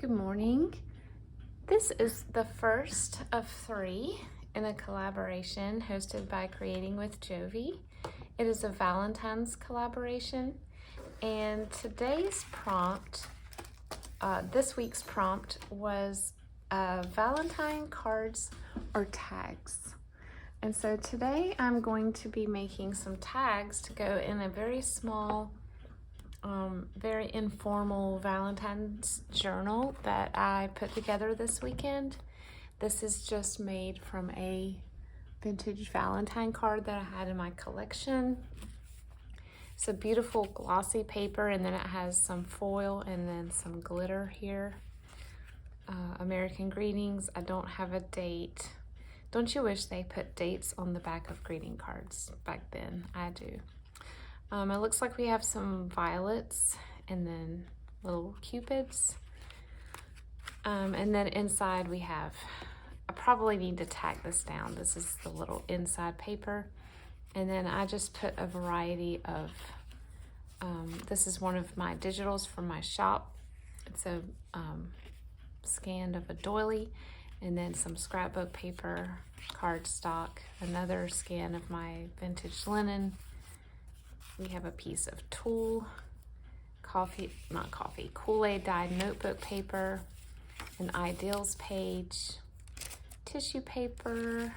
Good morning. This is the first of 3 in a collaboration hosted by Creating with Jovi. It is a Valentine's collaboration, and today's prompt, this week's prompt was Valentine cards or tags. And so today I'm going to be making some tags to go in a very small very informal Valentine's journal that I put together this weekend. This is just made from a vintage Valentine card that I had in my collection. It's a beautiful glossy paper, and then it has some foil and then some glitter here. American greetings. I don't have a date. Don't you wish they put dates on the back of greeting cards back then? I do. It looks like we have some violets and then little cupids. And then inside we have, I probably need to tack this down. This is the little inside paper. And then I just put a variety of, this is one of my digitals from my shop. It's a scan of a doily, and then some scrapbook paper, cardstock, another scan of my vintage linen. We have a piece of tulle, Kool-Aid dyed notebook paper, an ideals page, tissue paper,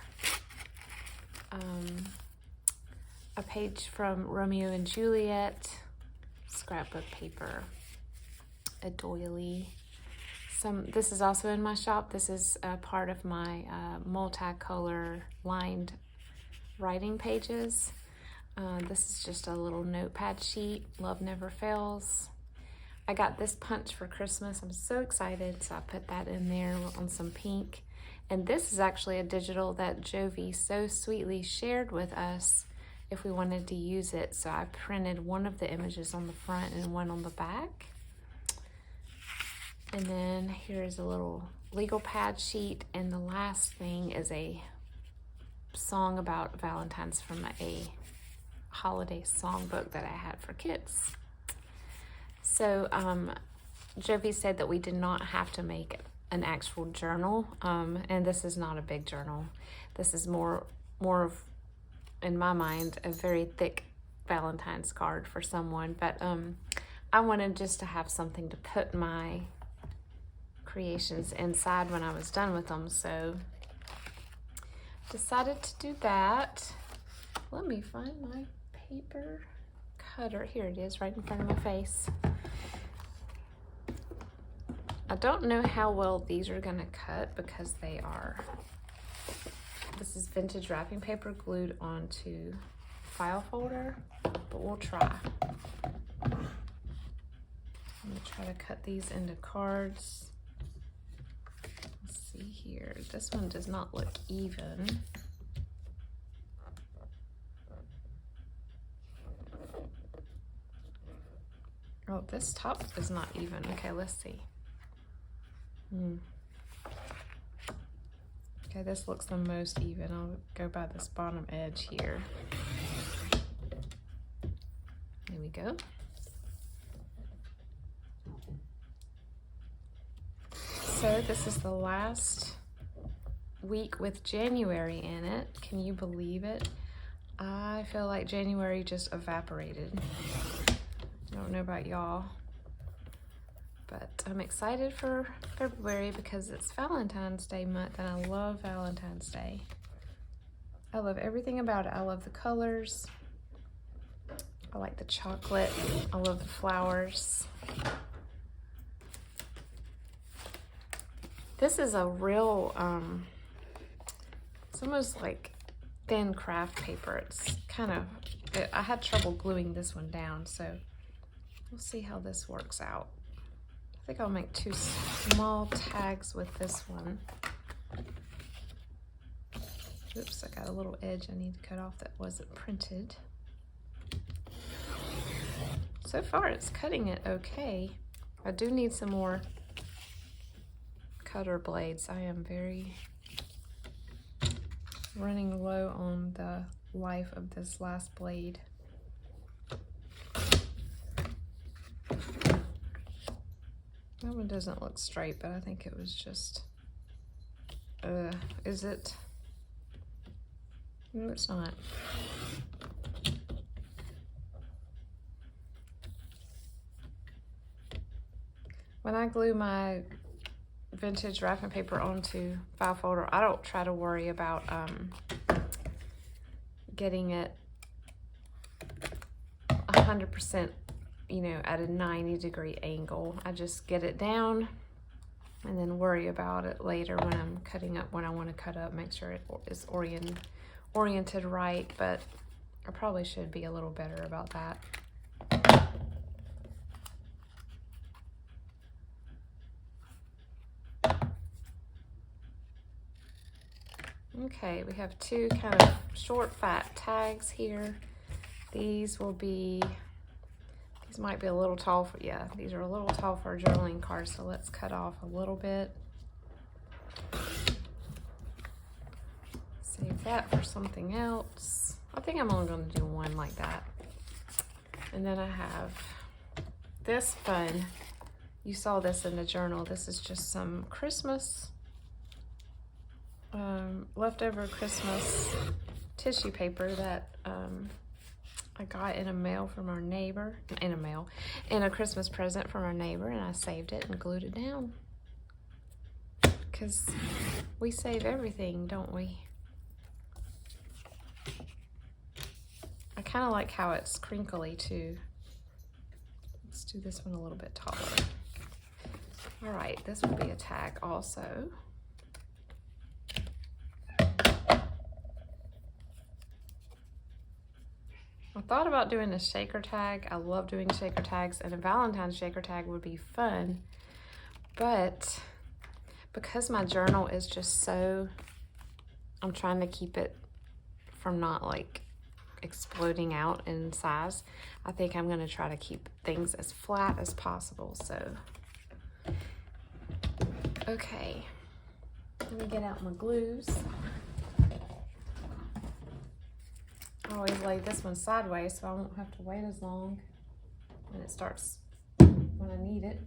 a page from Romeo and Juliet, scrapbook paper, a doily. This is also in my shop. This is a part of my multicolor lined writing pages. This is just a little notepad sheet. Love never fails. I got this punch for Christmas. I'm so excited. So I put that in there on some pink. And this is actually a digital that Jovi so sweetly shared with us if we wanted to use it. So I printed one of the images on the front and one on the back. And then here's a little legal pad sheet. And the last thing is a song about Valentine's from a holiday songbook that I had for kids. So Jovi said that we did not have to make an actual journal, and this is not a big journal. This is more of, in my mind, a very thick Valentine's card for someone, but I wanted just to have something to put my creations inside when I was done with them, so decided to do that. Let me find my paper cutter. Here it is, right in front of my face. I don't know how well these are gonna cut because this is vintage wrapping paper glued onto file folder, but we'll try. I'm gonna try to cut these into cards. Let's see here. This one does not look even. Oh, this top is not even. Okay, let's see. Okay, this looks the most even. I'll go by this bottom edge here. There we go. So this is the last week with January in it. Can you believe it? I feel like January just evaporated. I don't know about y'all, but I'm excited for February because it's Valentine's Day month, and I love Valentine's Day. I love everything about it. I love the colors. I like the chocolate. I love the flowers. This is a real, it's almost like thin craft paper. It's kind of, I had trouble gluing this one down, so we'll see how this works out. I think I'll make 2 small tags with this one. Oops, I got a little edge I need to cut off that wasn't printed. So far it's cutting it okay. I do need some more cutter blades. I am very running low on the life of this last blade. That one doesn't look straight, but I think it was just, is it? No, it's not. When I glue my vintage wrapping paper onto file folder, I don't try to worry about getting it 100%, you know, at a 90-degree angle. I just get it down and then worry about it later when I'm cutting up what I want to cut up, make sure it is oriented right, but I probably should be a little better about that. Okay, we have two kind of short, fat tags here. These will be, these might be a little tall for, yeah, these are a little tall for a journaling card, so let's cut off a little bit. Save that for something else. I think I'm only going to do one like that. And then I have this fun. You saw this in the journal. This is just some Christmas, leftover Christmas tissue paper that I got in a mail from our neighbor, in a Christmas present from our neighbor, and I saved it and glued it down. Because we save everything, don't we? I kind of like how it's crinkly too. Let's do this one a little bit taller. All right, this will be a tag also. I thought about doing a shaker tag. I love doing shaker tags, and a Valentine's shaker tag would be fun. But because my journal is just so, I'm trying to keep it from not like exploding out in size, I think I'm gonna try to keep things as flat as possible. So, okay, let me get out my glues. I always lay this one sideways so I won't have to wait as long when it starts, when I need it.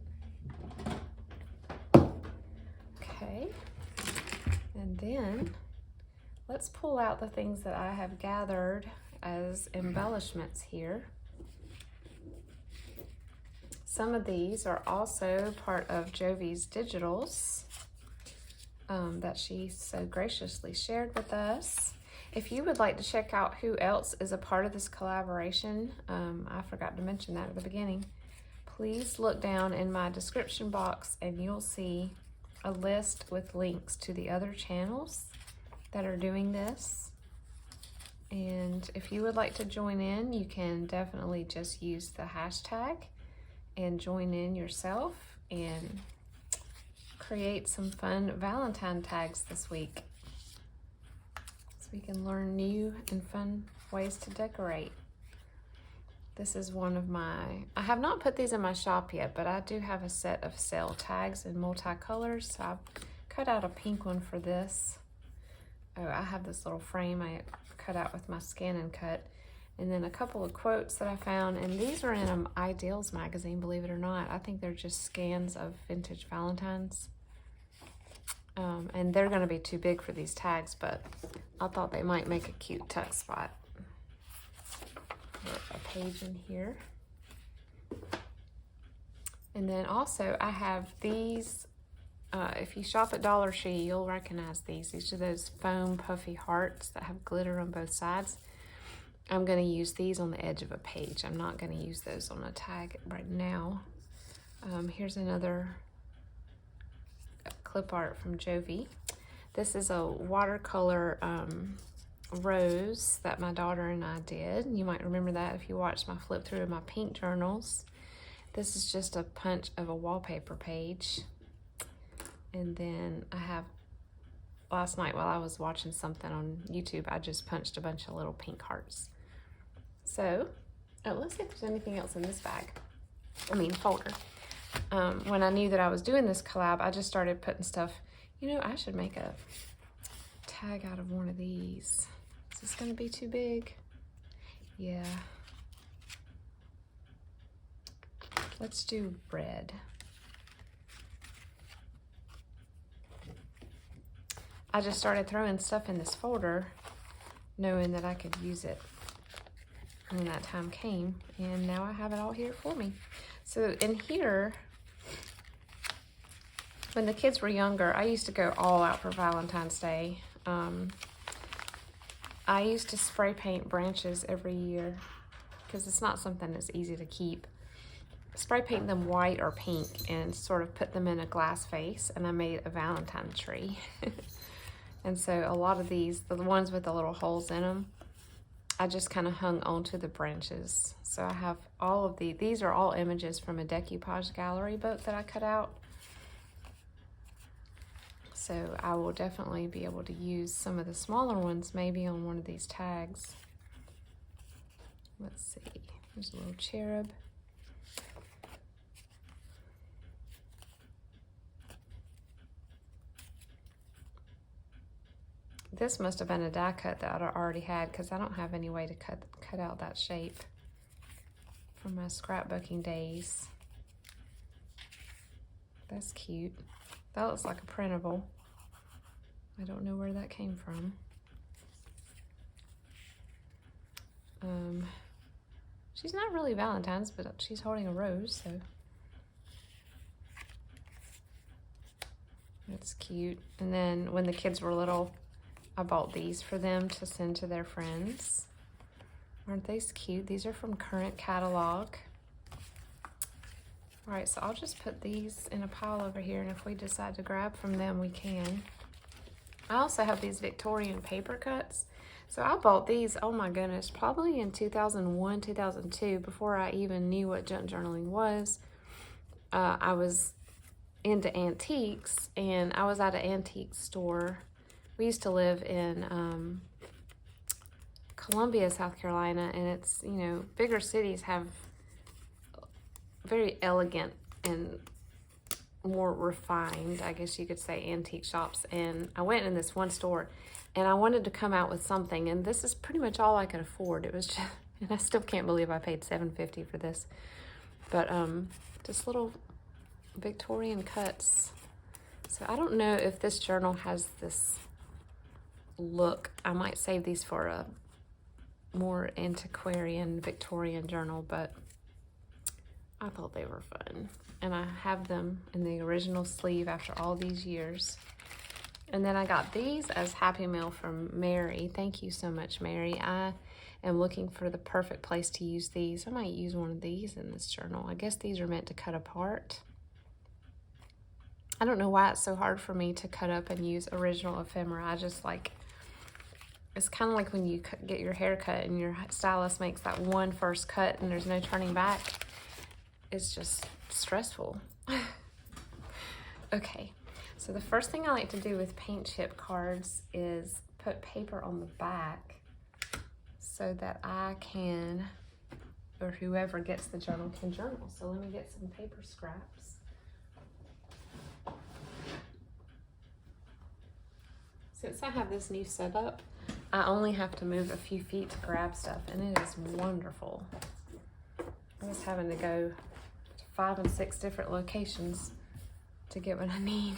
Okay, and then let's pull out the things that I have gathered as embellishments here. Some of these are also part of Jovi's digitals that she so graciously shared with us. If you would like to check out who else is a part of this collaboration, I forgot to mention that at the beginning, please look down in my description box and you'll see a list with links to the other channels that are doing this. And if you would like to join in, you can definitely just use the hashtag and join in yourself and create some fun Valentine tags this week, so we can learn new and fun ways to decorate. This is one of my, I have not put these in my shop yet, but I do have a set of sale tags in multicolors. So I've cut out a pink one for this. Oh, I have this little frame I cut out with my Scan and Cut. And then a couple of quotes that I found, and these are in an Ideals magazine, believe it or not. I think they're just scans of vintage Valentines. And they're gonna be too big for these tags, but I thought they might make a cute tuck spot. Put a page in here. And then also I have these, if you shop at Dollar Tree, you'll recognize these. These are those foam puffy hearts that have glitter on both sides. I'm going to use these on the edge of a page. I'm not going to use those on a tag right now. Here's another clip art from Jovi. This is a watercolor rose that my daughter and I did. You might remember that if you watched my flip through of my pink journals. This is just a punch of a wallpaper page. And then I have, last night while I was watching something on YouTube, I just punched a bunch of little pink hearts. So, let's see if there's anything else in this bag. Folder. When I knew that I was doing this collab, I just started putting stuff. You know, I should make a tag out of one of these. Is this gonna be too big? Yeah. Let's do red. I just started throwing stuff in this folder knowing that I could use it when that time came, and now I have it all here for me. So in here, when the kids were younger, I used to go all out for Valentine's Day. I used to spray paint branches every year because it's not something that's easy to keep. Spray paint them white or pink and sort of put them in a glass vase, and I made a Valentine tree. And so a lot of these, the ones with the little holes in them, I just kind of hung onto the branches. So I have all of these are all images from a decoupage gallery book that I cut out. So I will definitely be able to use some of the smaller ones maybe on one of these tags. Let's see, there's a little cherub. This must have been a die cut that I already had because I don't have any way to cut out that shape from my scrapbooking days. That's cute. That looks like a printable. I don't know where that came from. She's not really Valentine's, but she's holding a rose, so that's cute. And then when the kids were little, I bought these for them to send to their friends. Aren't these cute? These are from Current Catalog. All right, so I'll just put these in a pile over here, and if we decide to grab from them, we can. I also have these Victorian paper cuts. So I bought these, oh my goodness, probably in 2001, 2002, before I even knew what junk journaling was. I was into antiques, and I was at an antique store. We used to live in Columbia, South Carolina, and it's, you know, bigger cities have very elegant and more refined, I guess you could say, antique shops. And I went in this one store and I wanted to come out with something, and this is pretty much all I could afford. It was just, and I still can't believe I paid $7.50 for this, but just little Victorian cuts. So I don't know if this journal has this look. I might save these for a more antiquarian Victorian journal, but I thought they were fun. And I have them in the original sleeve after all these years. And then I got these as Happy Mail from Mary. Thank you so much, Mary. I am looking for the perfect place to use these. I might use one of these in this journal. I guess these are meant to cut apart. I don't know why it's so hard for me to cut up and use original ephemera. I just like, it's kind of like when you get your hair cut and your stylist makes that one first cut and there's no turning back. It's just stressful. Okay, so the first thing I like to do with paint chip cards is put paper on the back so that I can, or whoever gets the journal can journal. So let me get some paper scraps. Since I have this new setup, I only have to move a few feet to grab stuff, and it is wonderful. I was having to go to 5 and 6 different locations to get what I need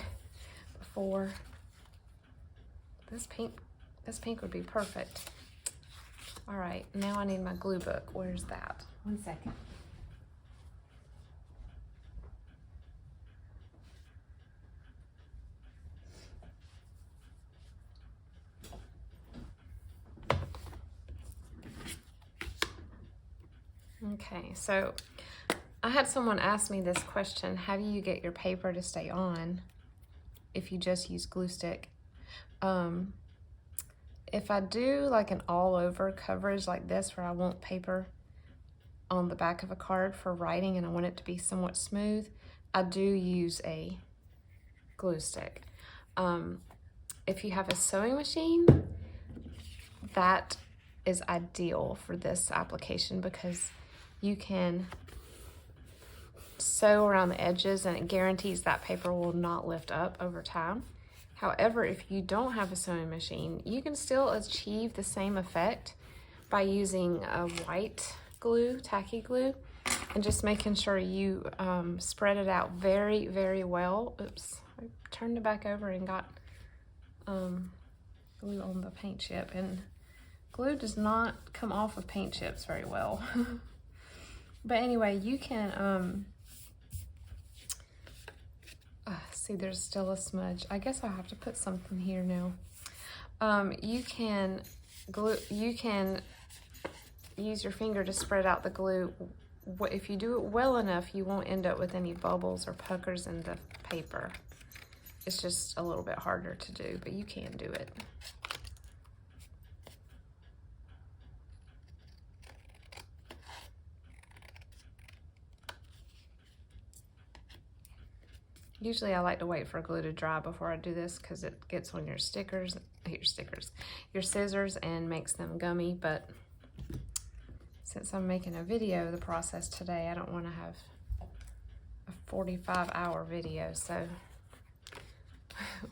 before. This pink would be perfect. All right, now I need my glue book. Where's that? 1 second. Okay, so I had someone ask me this question: how do you get your paper to stay on if you just use glue stick? If I do like an all-over coverage like this, where I want paper on the back of a card for writing and I want it to be somewhat smooth, I do use a glue stick. If you have a sewing machine, that is ideal for this application because you can sew around the edges and it guarantees that paper will not lift up over time. However, if you don't have a sewing machine, you can still achieve the same effect by using a white glue, tacky glue, and just making sure you spread it out very, very well. Oops, I turned it back over and got glue on the paint chip, and glue does not come off of paint chips very well. But anyway, you can, see there's still a smudge. I guess I'll have to put something here now. You can use your finger to spread out the glue. If you do it well enough, you won't end up with any bubbles or puckers in the paper. It's just a little bit harder to do, but you can do it. Usually I like to wait for glue to dry before I do this because it gets on your your scissors and makes them gummy, but since I'm making a video of the process today, I don't want to have a 45-hour video, so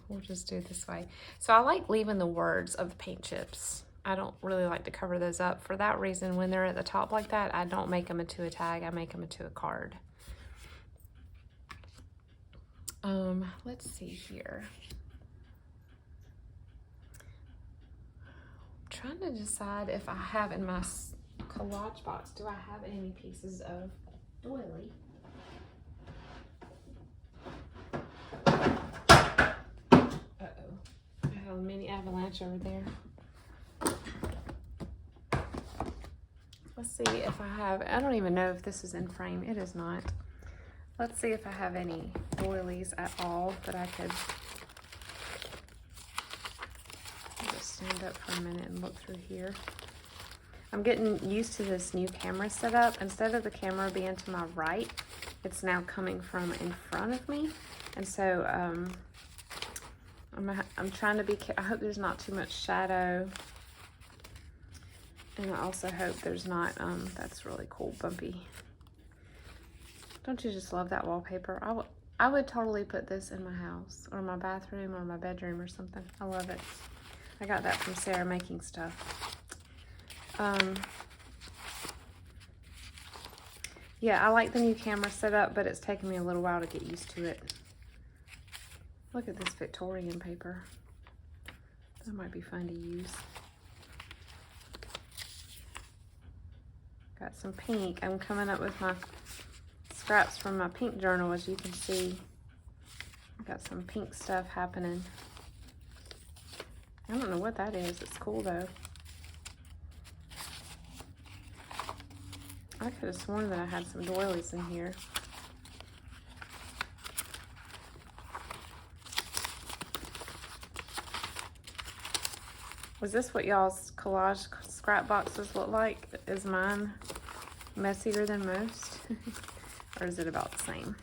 we'll just do it this way. So I like leaving the words of the paint chips. I don't really like to cover those up. For that reason, when they're at the top like that, I don't make them into a tag, I make them into a card. Let's see here. I'm trying to decide if I have in my collage box, do I have any pieces of doily? Uh-oh, I have a mini avalanche over there. Let's see if I have, I don't even know if this is in frame. It is not. Let's see if I have any doilies at all that I could just stand up for a minute and look through here. I'm getting used to this new camera setup. Instead of the camera being to my right, it's now coming from in front of me. And so I'm trying to be I hope there's not too much shadow. And I also hope there's not, that's really cool, bumpy. Don't you just love that wallpaper? I would totally put this in my house or my bathroom or my bedroom or something. I love it. I got that from Sarah Making Stuff. Yeah, I like the new camera setup, but it's taken me a little while to get used to it. Look at this Victorian paper. That might be fun to use. Got some pink. I'm coming up with my scraps from my pink journal, as you can see. Got some pink stuff happening. I don't know what that is. It's cool though. I could have sworn that I had some doilies in here. Was this what y'all's collage scrap boxes look like? Is mine messier than most? Or is it about the same?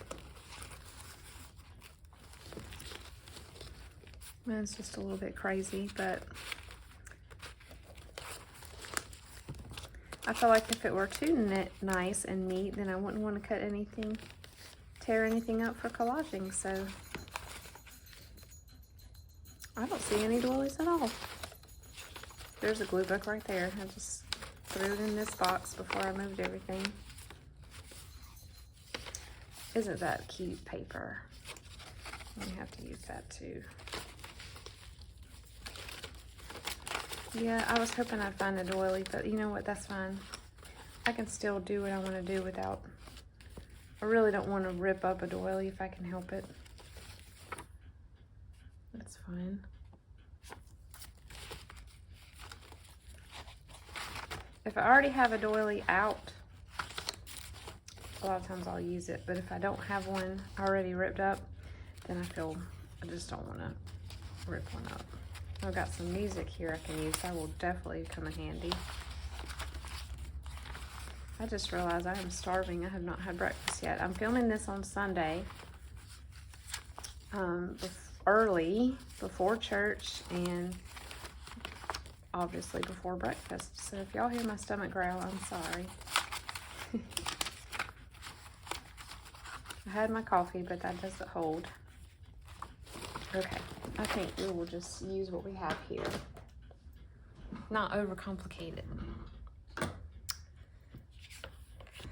Mine's just a little bit crazy, but I feel like if it were too nice and neat, then I wouldn't want to cut anything, tear anything up for collaging. So I don't see any doilies at all. There's a glue book right there. I just threw it in this box before I moved everything. Isn't that cute paper? We have to use that too. Yeah, I was hoping I'd find a doily, but you know what? That's fine. I can still do what I want to do without... I really don't want to rip up a doily if I can help it. That's fine. If I already have a doily out, a lot of times I'll use it, but if I don't have one already ripped up, then I just don't want to rip one up. I've got some music here I can use. That will definitely come in handy. I just realized I am starving. I have not had breakfast yet. I'm filming this on Sunday, early, before church, and obviously before breakfast. So if y'all hear my stomach growl, I'm sorry. I had my coffee, but that doesn't hold. Okay, I think we will just use what we have here. Not overcomplicate it.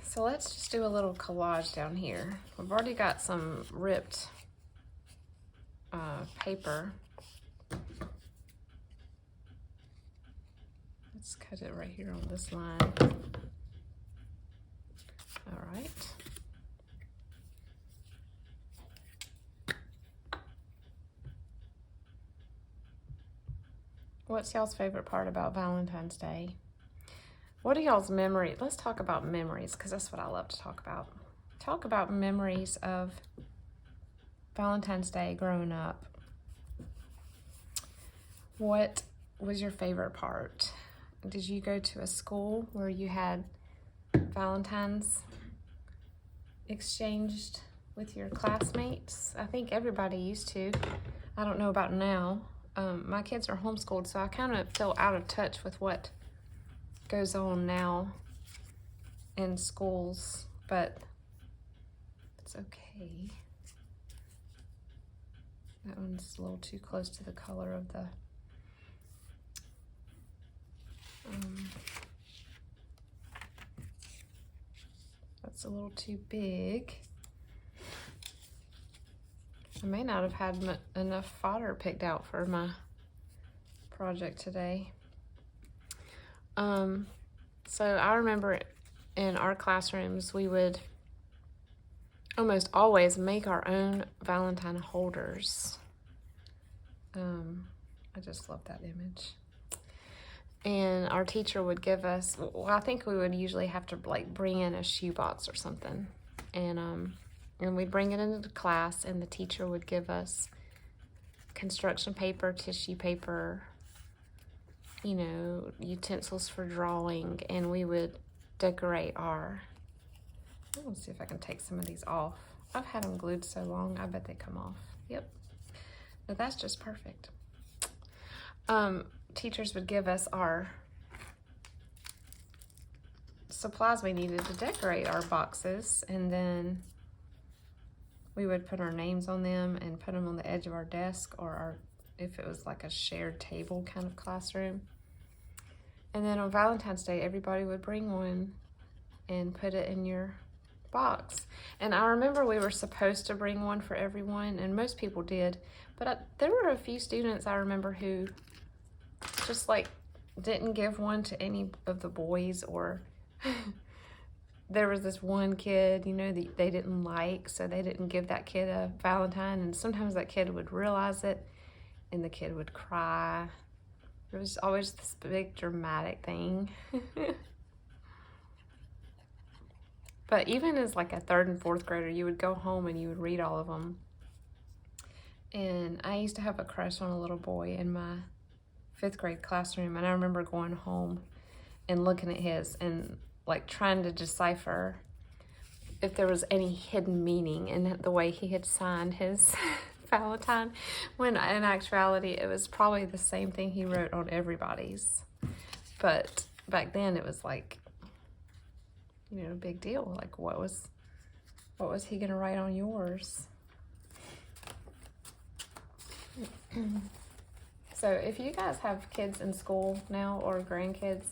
So let's just do a little collage down here. We've already got some ripped paper. cut it right here on this line. All right. What's y'all's favorite part about Valentine's Day? What are y'all's memories? Let's talk about memories, because that's what I love to talk about. Talk about memories of Valentine's Day growing up. What was your favorite part? Did you go to a school where you had Valentine's exchanged with your classmates? I think everybody used to. I don't know about now. My kids are homeschooled, so I kind of feel out of touch with what goes on now in schools, but it's okay. That one's a little too close to the color of the that's a little too big. I may not have had enough fodder picked out for my project today. So I remember in our classrooms, we would almost always make our own Valentine holders. I just love that image. And our teacher would give us, well, I think we would usually have to like bring in a shoebox or something. And we'd bring it into the class, and the teacher would give us construction paper, tissue paper, you know, utensils for drawing, and we would decorate our, let's see if I can take some of these off. I've had them glued so long, I bet they come off. Yep. But that's just perfect. Teachers would give us our supplies we needed to decorate our boxes, and then we would put our names on them and put them on the edge of our desk, or if it was like a shared table kind of classroom. And then on Valentine's Day, everybody would bring one and put it in your box. And I remember we were supposed to bring one for everyone, and most people did, but there were a few students I remember who just like didn't give one to any of the boys, or there was this one kid, you know, that they didn't like, so they didn't give that kid a Valentine, and sometimes that kid would realize it and the kid would cry. It was always this big dramatic thing. But even as like a 3rd and 4th grader, you would go home and you would read all of them. And I used to have a crush on a little boy in my 5th grade classroom, and I remember going home and looking at his and like trying to decipher if there was any hidden meaning in the way he had signed his Valentine, when in actuality it was probably the same thing he wrote on everybody's. But back then it was like, you know, a big deal. Like what was he gonna write on yours? So if you guys have kids in school now or grandkids,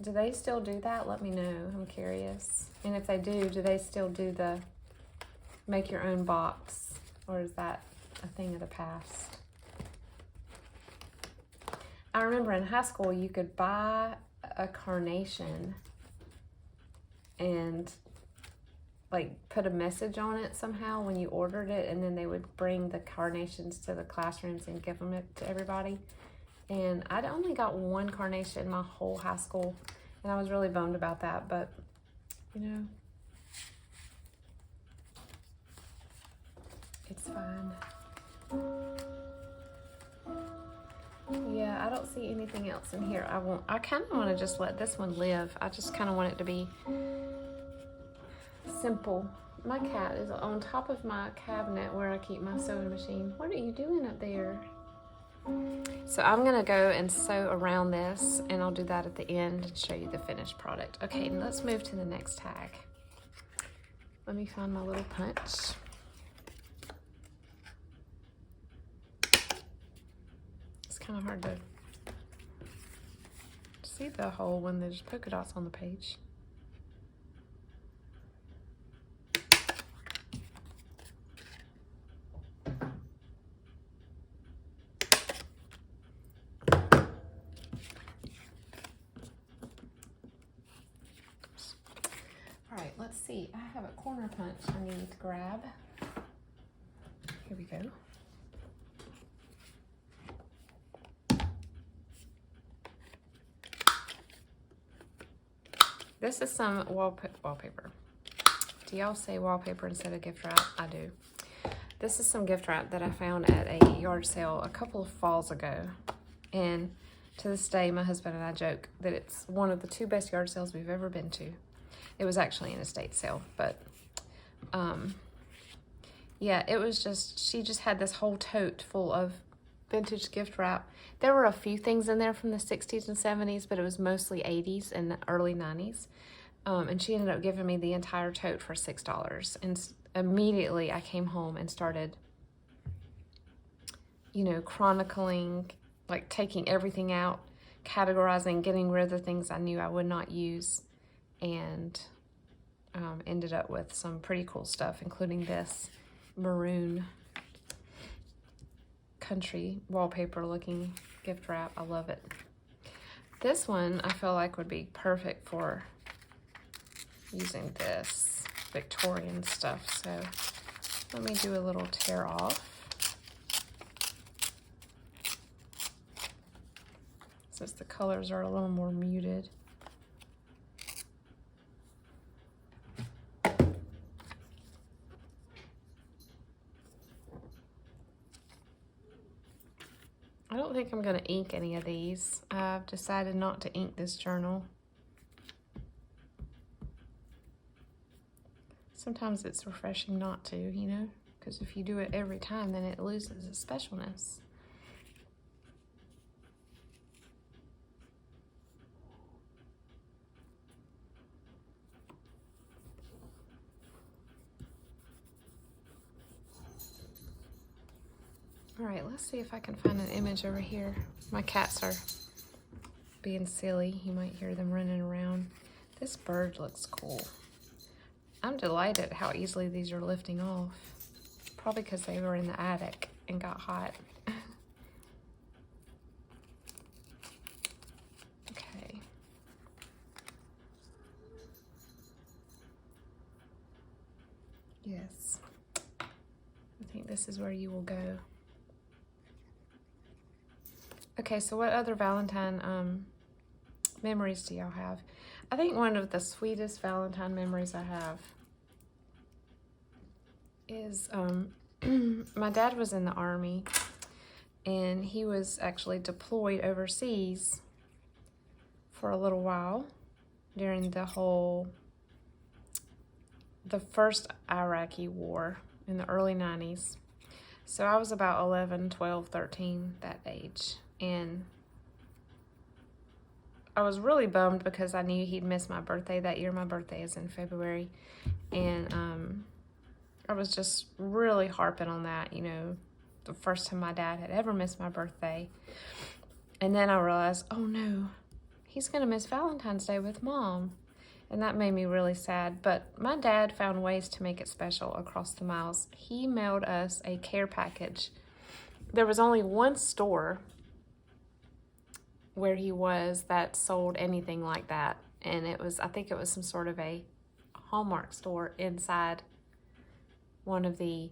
do they still do that? Let me know. I'm curious. And if they do they still do the make your own box, or is that a thing of the past? I remember in high school you could buy a carnation and like put a message on it somehow when you ordered it, and then they would bring the carnations to the classrooms and give them to everybody. And I'd only got one carnation my whole high school, and I was really bummed about that, but you know, it's fine. Yeah, I don't see anything else in here. I kind of want to just let this one live. I just kind of want it to be simple. My cat is on top of my cabinet where I keep my sewing machine. What are you doing up there? So I'm gonna go and sew around this, and I'll do that at the end and show you the finished product. Okay, let's move to the next tag. Let me find my little punch. It's kind of hard to see the hole when there's polka dots on the page. see, I have a corner punch I need to grab. Here we go. This is some wallpaper. Do y'all say wallpaper instead of gift wrap? I do. This is some gift wrap that I found at a yard sale a couple of falls ago. And to this day, my husband and I joke that it's one of the 2 best yard sales we've ever been to. It was actually an estate sale, but yeah, it was just, she just had this whole tote full of vintage gift wrap. There were a few things in there from the 60s and 70s, but it was mostly 80s and early 90s. And she ended up giving me the entire tote for $6. And immediately I came home and started, you know, chronicling, like taking everything out, categorizing, getting rid of the things I knew I would not use, and ended up with some pretty cool stuff, including this maroon country wallpaper looking gift wrap. I love it. This one I feel like would be perfect for using this Victorian stuff. So let me do a little tear off. Since the colors are a little more muted. I don't think I'm going to ink any of these. I've decided not to ink this journal. Sometimes it's refreshing not to, you know, because if you do it every time, then it loses its specialness. All right, let's see if I can find an image over here. My cats are being silly. You might hear them running around. This bird looks cool. I'm delighted how easily these are lifting off. Probably because they were in the attic and got hot. Okay. Yes. I think this is where you will go. Okay, so what other Valentine memories do y'all have? I think one of the sweetest Valentine memories I have is my dad was in the Army, and he was actually deployed overseas for a little while during the first Iraqi war in the early 90s. So I was about 11, 12, 13, that age. And I was really bummed because I knew he'd miss my birthday that year. My birthday is in February. And I was just really harping on that, you know, the first time my dad had ever missed my birthday. And then I realized, oh no, he's going to miss Valentine's Day with Mom. And that made me really sad. But my dad found ways to make it special across the miles. He mailed us a care package. There was only one store where he was that sold anything like that, and it was, I think it was some sort of a Hallmark store inside one of the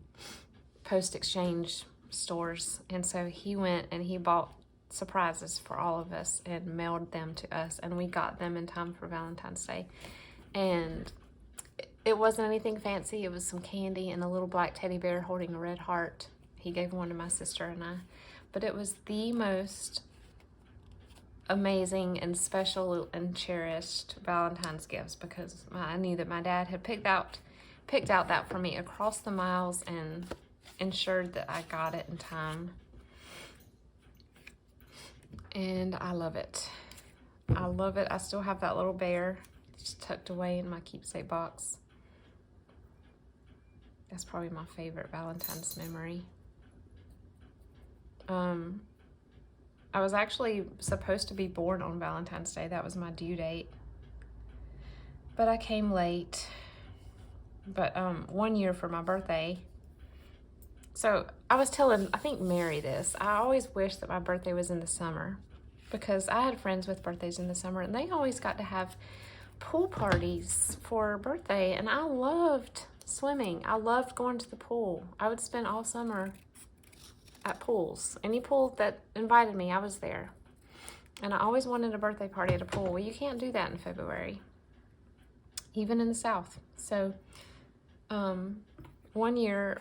post exchange stores. And so he went and he bought surprises for all of us and mailed them to us, and we got them in time for Valentine's Day. And it wasn't anything fancy. It was some candy and a little black teddy bear holding a red heart. He gave one to my sister and I, but it was the most amazing and special and cherished Valentine's gifts, because I knew that my dad had picked out that for me across the miles and ensured that I got it in time. And I love it. I love it. I still have that little bear just tucked away in my keepsake box. That's probably my favorite Valentine's memory. I was actually supposed to be born on Valentine's Day. That was my due date. But I came late. But 1 year for my birthday. So I was telling, I think, Mary this. I always wish that my birthday was in the summer, because I had friends with birthdays in the summer, and they always got to have pool parties for birthday, and I loved swimming. I loved going to the pool. I would spend all summer at pools. Any pool that invited me, I was there. And I always wanted a birthday party at a pool. Well, you can't do that in February, even in the South. So one year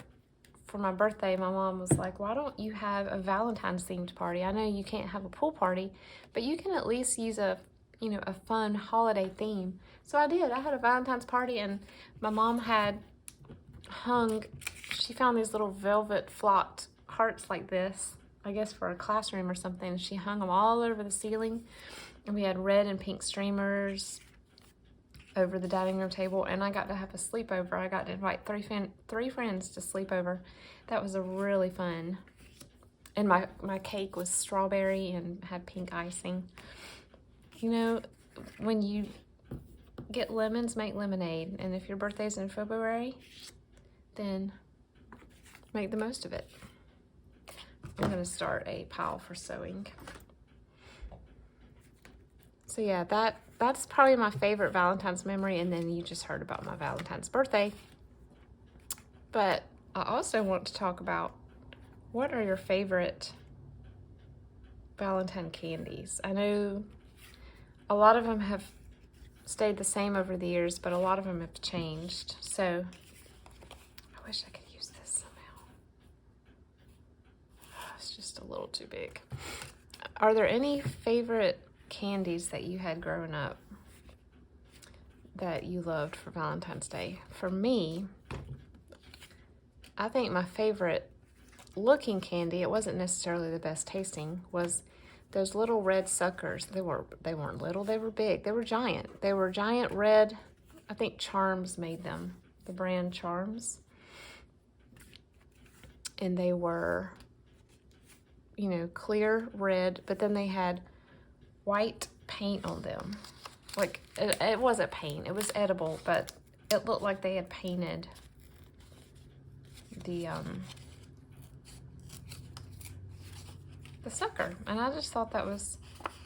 for my birthday, my mom was like, why don't you have a Valentine's themed party? I know you can't have a pool party, but you can at least use a fun holiday theme. So I did. I had a Valentine's party, and my mom had she found these little velvet flocked hearts like this, I guess for a classroom or something. She hung them all over the ceiling, and we had red and pink streamers over the dining room table, and I got to have a sleepover. I got to invite three friends to sleep over. That was a really fun. And my cake was strawberry and had pink icing. You know, when you get lemons, make lemonade. And if your birthday's in February, then make the most of it. I'm going to start a pile for sewing. So yeah, that's probably my favorite Valentine's memory. And then you just heard about my Valentine's birthday. But I also want to talk about, what are your favorite Valentine candies? I know a lot of them have stayed the same over the years, but a lot of them have changed. So I wish I could use this somehow. It's just a little too big. Are there any favorite candies that you had growing up that you loved for Valentine's Day? For me, I think my favorite looking candy, it wasn't necessarily the best tasting, was those little red suckers. They weren't little, they were big. They were giant. They were giant red. I think Charms made them, the brand Charms. And they were, clear red, but then they had white paint on them. Like, it wasn't paint, it was edible, but it looked like they had painted the sucker. And I just thought that was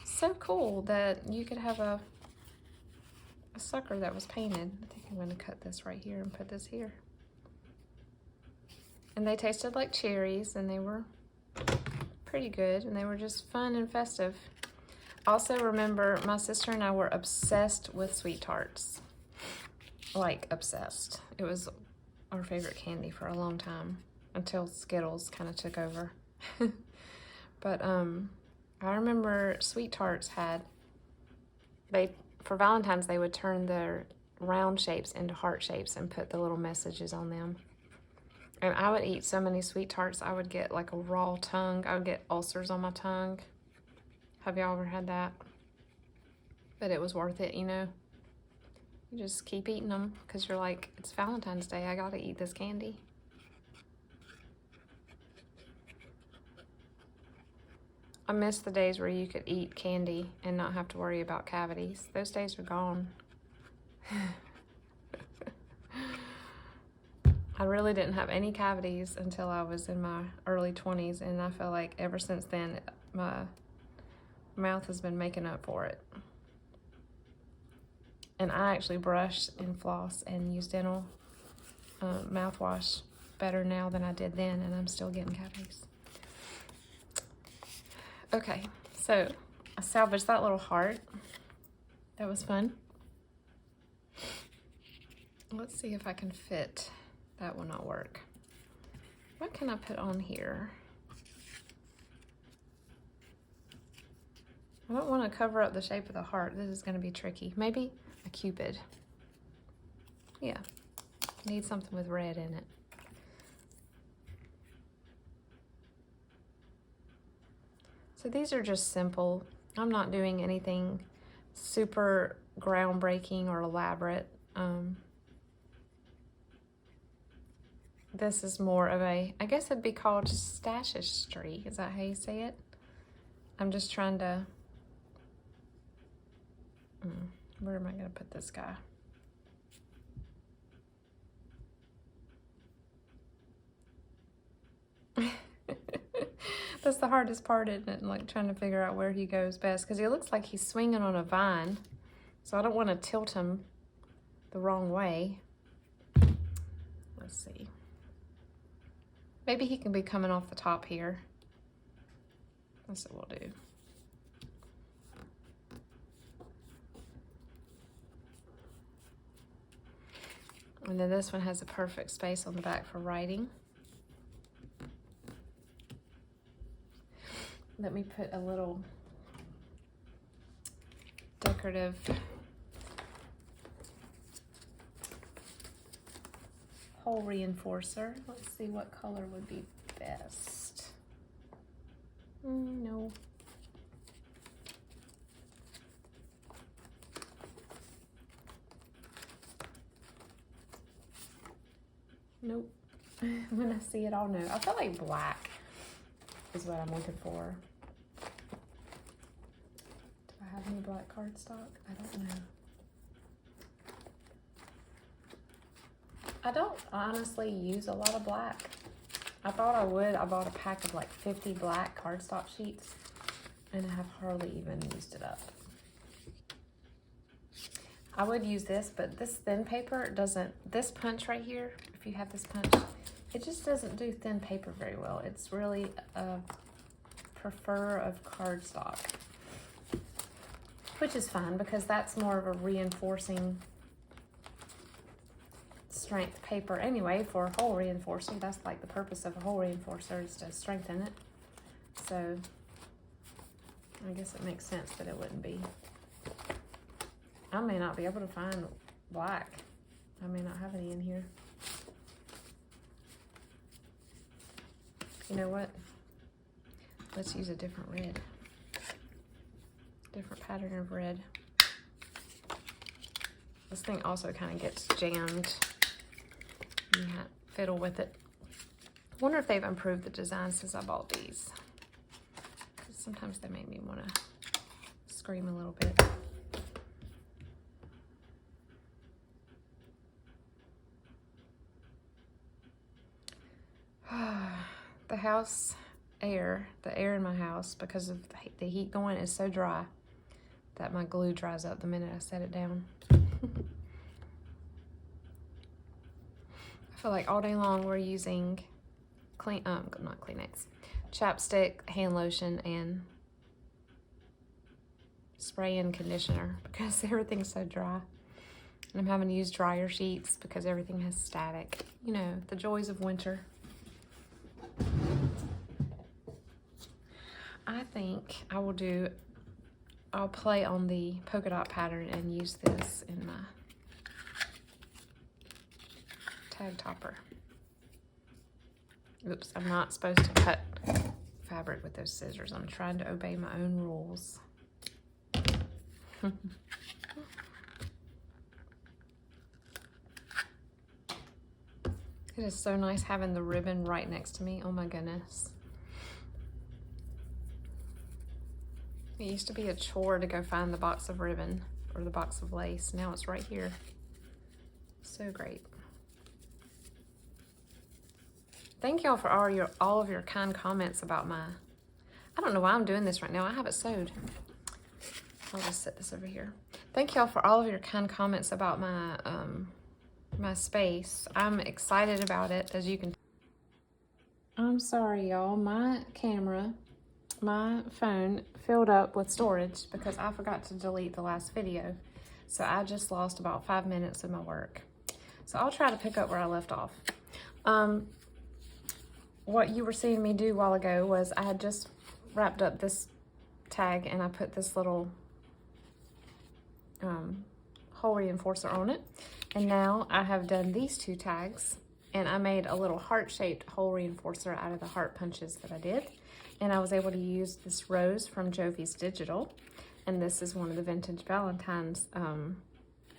so cool that you could have a sucker that was painted. I think I'm going to cut this right here and put this here. And they tasted like cherries, and they were pretty good, and they were just fun and festive. Also remember, my sister and I were obsessed with sweet tarts. Like, obsessed. It was our favorite candy for a long time, until Skittles kind of took over. But I remember sweet tarts for Valentine's, they would turn their round shapes into heart shapes and put the little messages on them. And I would eat so many sweet tarts, I would get like a raw tongue. I would get ulcers on my tongue. Have y'all ever had that? But it was worth it, You just keep eating them because you're like, it's Valentine's Day, I gotta eat this candy. I miss the days where you could eat candy and not have to worry about cavities. Those days are gone. I really didn't have any cavities until I was in my early 20s, and I feel like ever since then, my mouth has been making up for it. And I actually brush and floss and use dental mouthwash better now than I did then, and I'm still getting cavities. Okay, so I salvaged that little heart. That was fun. Let's see if I can fit. That will not work. What can I put on here? I don't want to cover up the shape of the heart. This is going to be tricky. Maybe a cupid. Yeah, need something with red in it. So these are just simple. I'm not doing anything super groundbreaking or elaborate. This is more of I guess it'd be called stashistry. Is that how you say it? I'm just trying to, where am I going to put this guy? That's the hardest part, isn't it? Like trying to figure out where he goes best, because he looks like he's swinging on a vine, So I don't want to tilt them the wrong way. Let's see. Maybe he can be coming off the top here. That's what we'll do. And then this one has a perfect space on the back for writing. Let me put a little decorative hole reinforcer. Let's see what color would be best. No. Nope. When I see it, I'll know. I feel like black is what I'm looking for. Do I have any black cardstock? I don't know. I don't honestly use a lot of black. I thought I would. I bought a pack of like 50 black cardstock sheets and I have hardly even used it up. I would use this, but this thin paper doesn't, this punch right here, if you have this punch, it just doesn't do thin paper very well. It's really a prefer of cardstock, which is fine because that's more of a reinforcing strength paper anyway for a hole reinforcer. That's like the purpose of a hole reinforcer, is to strengthen it. So I guess it makes sense that it wouldn't be. I may not be able to find black. I may not have any in here. You know what? Let's use a different red. Different pattern of red. This thing also kind of gets jammed. You have to fiddle with it. I wonder if they've improved the design since I bought these. Sometimes they make me want to scream a little bit. The house air, the air in my house, because of the heat going, is so dry that my glue dries up the minute I set it down. I feel like all day long we're using not Kleenex, chapstick, hand lotion, and spray and conditioner because everything's so dry. And I'm having to use dryer sheets because everything has static. You know, the joys of winter. I think I'll play on the polka dot pattern and use this in my tag topper. Oops, I'm not supposed to cut fabric with those scissors. I'm trying to obey my own rules. It is so nice having the ribbon right next to me. Oh my goodness. It used to be a chore to go find the box of ribbon or the box of lace. Now it's right here. So great. Thank y'all for all of your kind comments about my, I don't know why I'm doing this right now. I have it sewed. I'll just set this over here. Thank y'all for all of your kind comments about my my space. I'm excited about it, as you can. I'm sorry, y'all. My phone filled up with storage because I forgot to delete the last video. So I just lost about 5 minutes of my work. So I'll try to pick up where I left off. What you were seeing me do a while ago was I had just wrapped up this tag and I put this little hole reinforcer on it. And now I have done these two tags and I made a little heart-shaped hole reinforcer out of the heart punches that I did. And I was able to use this rose from Jovi's Digital. And this is one of the vintage Valentines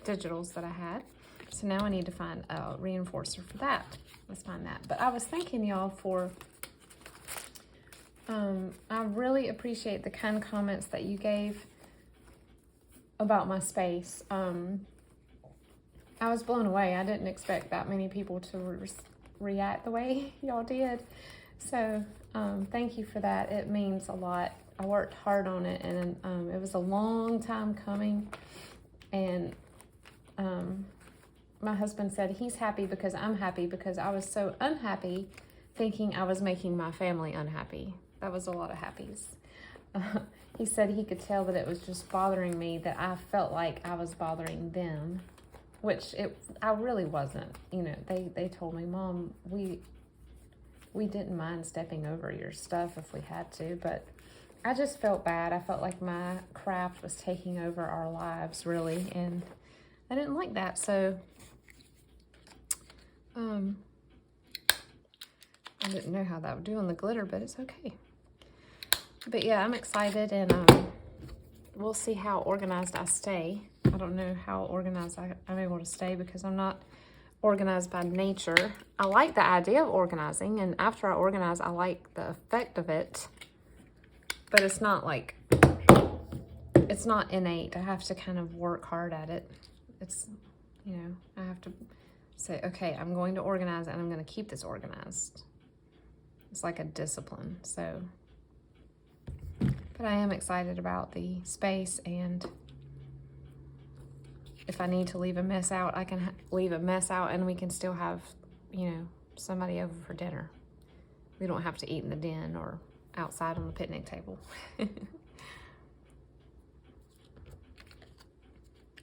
digitals that I had. So now I need to find a reinforcer for that. Let's find that. But I was thanking y'all for, I really appreciate the kind comments that you gave about my space. I was blown away. I didn't expect that many people to react the way y'all did. So thank you for that. It means a lot. I worked hard on it and it was a long time coming. And husband said he's happy because I'm happy, because I was so unhappy thinking I was making my family unhappy. That was a lot of happies. He said he could tell that it was just bothering me, that I felt like I was bothering them, which I really wasn't. You know, they told me, Mom, we didn't mind stepping over your stuff if we had to, but I just felt bad. I felt like my craft was taking over our lives, really, and I didn't like that. So, I didn't know how that would do on the glitter, but it's okay. But yeah, I'm excited, and we'll see how organized I stay. I don't know how organized I'm able to stay, because I'm not organized by nature. I like the idea of organizing, and after I organize, I like the effect of it, but it's not like, it's not innate. I have to kind of work hard at it. It's, you know, I have to say, okay, I'm going to organize, and I'm going to keep this organized. It's like a discipline. So, but I am excited about the space, and if I need to leave a mess out, I can leave a mess out, and we can still have, you know, somebody over for dinner. We don't have to eat in the den or outside on the picnic table.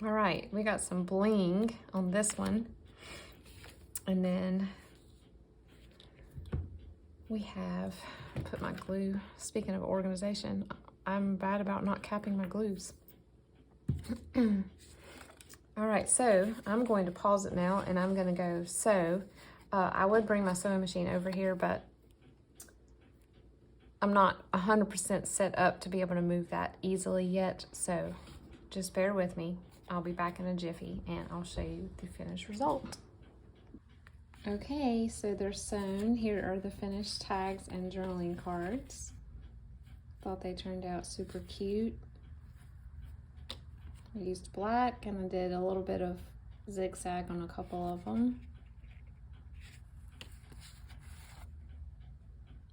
All right, we got some bling on this one. And then we have, put my glue, speaking of organization, I'm bad about not capping my glues. All right, so I'm going to pause it now, and I'm gonna go sew. I would bring my sewing machine over here, but I'm not 100% set up to be able to move that easily yet, so just bear with me. I'll be back in a jiffy, and I'll show you the finished result. Okay, so they're sewn. Here are the finished tags and journaling cards. Thought they turned out super cute. I used black, and I did a little bit of zigzag on a couple of them.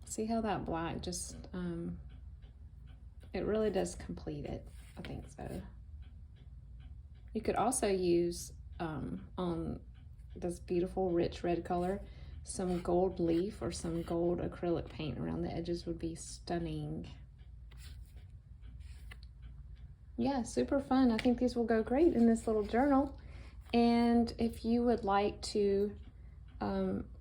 See how that black just, it really does complete it. I think so. You could also use, on this beautiful rich red color, some gold leaf or some gold acrylic paint around the edges would be stunning. Yeah, super fun. I think these will go great in this little journal. And if you would like to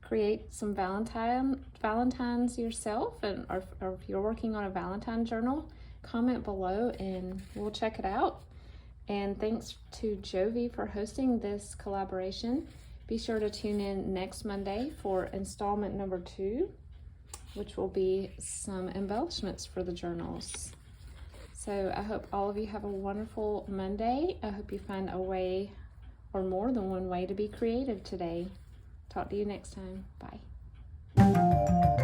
create some Valentines yourself, or if you're working on a Valentine journal, comment below and we'll check it out. And thanks to Jovi for hosting this collaboration. Be sure to tune in next Monday for installment number 2, which will be some embellishments for the journals. So I hope all of you have a wonderful Monday. I hope you find a way, or more than one way, to be creative today. Talk to you next time. Bye.